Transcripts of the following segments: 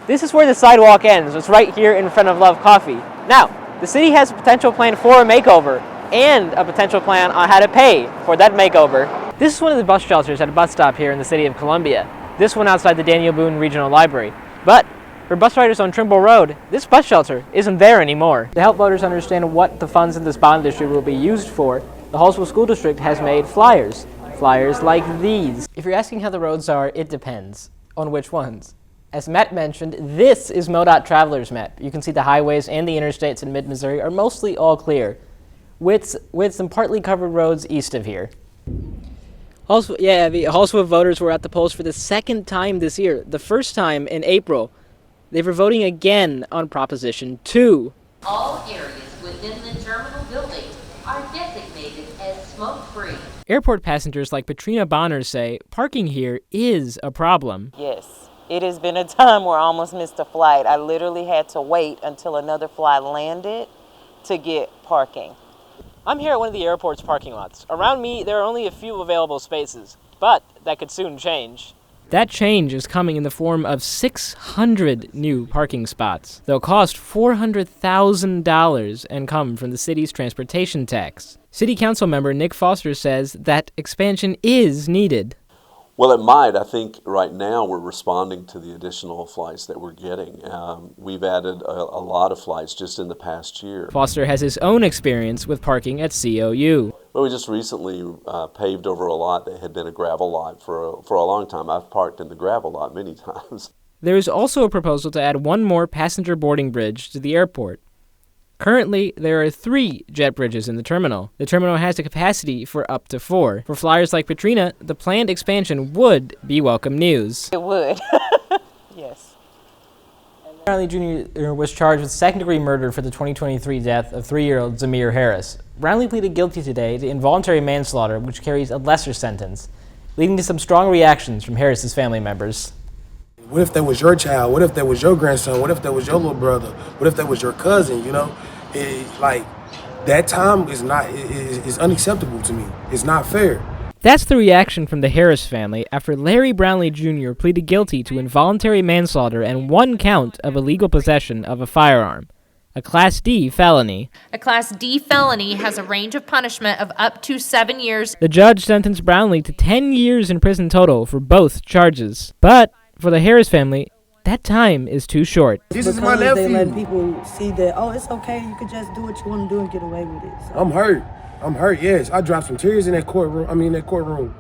This is where the sidewalk ends. It's right here in front of Love Coffee. Now, the city has a potential plan for a makeover and a potential plan on how to pay for that makeover. This is one of the bus shelters at a bus stop here in the city of Columbia. This one outside the Daniel Boone Regional Library. But for bus riders on Trimble Road, this bus shelter isn't there anymore. To help voters understand what the funds in this bond issue will be used for, the Hallsville School District has made flyers. Flyers like these. If you're asking how the roads are, it depends on which ones. As Matt mentioned, this is MoDOT Traveler's Map. You can see the highways and the interstates in mid-Missouri are mostly all clear, with some partly covered roads east of here. Hallsville voters were at the polls for the second time this year. The first time in April. They were voting again on Proposition 2. All areas within the terminal building are designated as smoke-free. Airport passengers like Patrina Bonner say parking here is a problem. Yes, it has been a time where I almost missed a flight. I literally had to wait until another flight landed to get parking. I'm here at one of the airport's parking lots. Around me, there are only a few available spaces, but that could soon change. That change is coming in the form of 600 new parking spots. They'll cost $400,000 and come from the city's transportation tax. City Council member Nick Foster says that expansion is needed. Well, it might. I think right now we're responding to the additional flights that we're getting. We've added a lot of flights just in the past year. Foster has his own experience with parking at COU. Well, we just recently paved over a lot that had been a gravel lot for a long time. I've parked in the gravel lot many times. There is also a proposal to add one more passenger boarding bridge to the airport. Currently, there are 3 jet bridges in the terminal. The terminal has the capacity for up to 4. For flyers like Patrina, the planned expansion would be welcome news. It would, yes. Brownlee Jr. was charged with second-degree murder for the 2023 death of 3-year-old Zamir Harris. Brownlee pleaded guilty today to involuntary manslaughter, which carries a lesser sentence, leading to some strong reactions from Harris's family members. What if that was your child? What if that was your grandson? What if that was your little brother? What if that was your cousin? You know, that time is unacceptable to me. It's not fair. That's the reaction from the Harris family after Larry Brownlee Jr. pleaded guilty to involuntary manslaughter and 1 count of illegal possession of a firearm, a Class D felony. A Class D felony has a range of punishment of up to 7 years. The judge sentenced Brownlee to 10 years in prison total for both charges. But for the Harris family, that time is too short. This is my nephew. They let people see that, oh, it's okay, you can just do what you want to do and get away with it. So. I'm hurt, yes. I dropped some tears in that courtroom.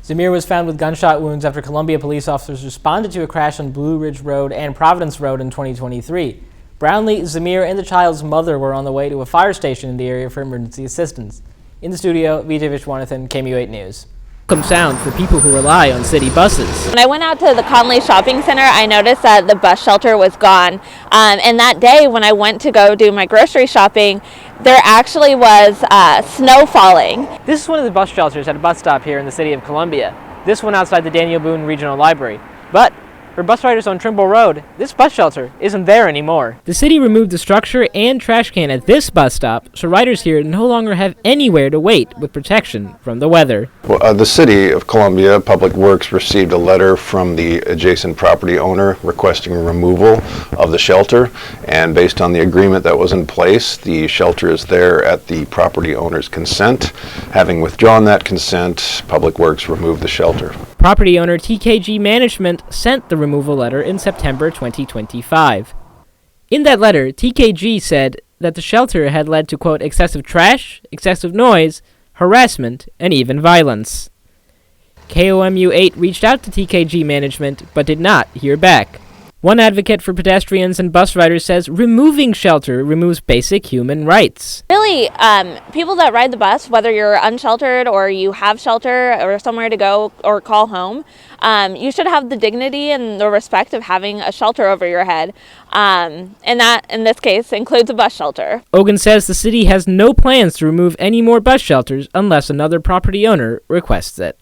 Zamir was found with gunshot wounds after Columbia police officers responded to a crash on Blue Ridge Road and Providence Road in 2023. Brownlee, Zamir, and the child's mother were on the way to a fire station in the area for emergency assistance. In the studio, Vijay Viswanathan, KMU8 News. Welcome sound for people who rely on city buses. When I went out to the Conley Shopping Center, I noticed that the bus shelter was gone. And that day when I went to go do my grocery shopping, there actually was snow falling. This is one of the bus shelters at a bus stop here in the city of Columbia. This one outside the Daniel Boone Regional Library. But for bus riders on Trimble Road, this bus shelter isn't there anymore. The city removed the structure and trash can at this bus stop, so riders here no longer have anywhere to wait with protection from the weather. Well, the City of Columbia Public Works received a letter from the adjacent property owner requesting removal of the shelter, and based on the agreement that was in place, the shelter is there at the property owner's consent. Having withdrawn that consent, Public Works removed the shelter. Property owner TKG Management sent the removal letter in September 2025. In that letter, TKG said that the shelter had led to, quote, excessive trash, excessive noise, harassment, and even violence. KOMU8 reached out to TKG Management but did not hear back. One advocate for pedestrians and bus riders says removing shelter removes basic human rights. Really, people that ride the bus, whether you're unsheltered or you have shelter or somewhere to go or call home, you should have the dignity and the respect of having a shelter over your head. And that, in this case, includes a bus shelter. Ogun says the city has no plans to remove any more bus shelters unless another property owner requests it.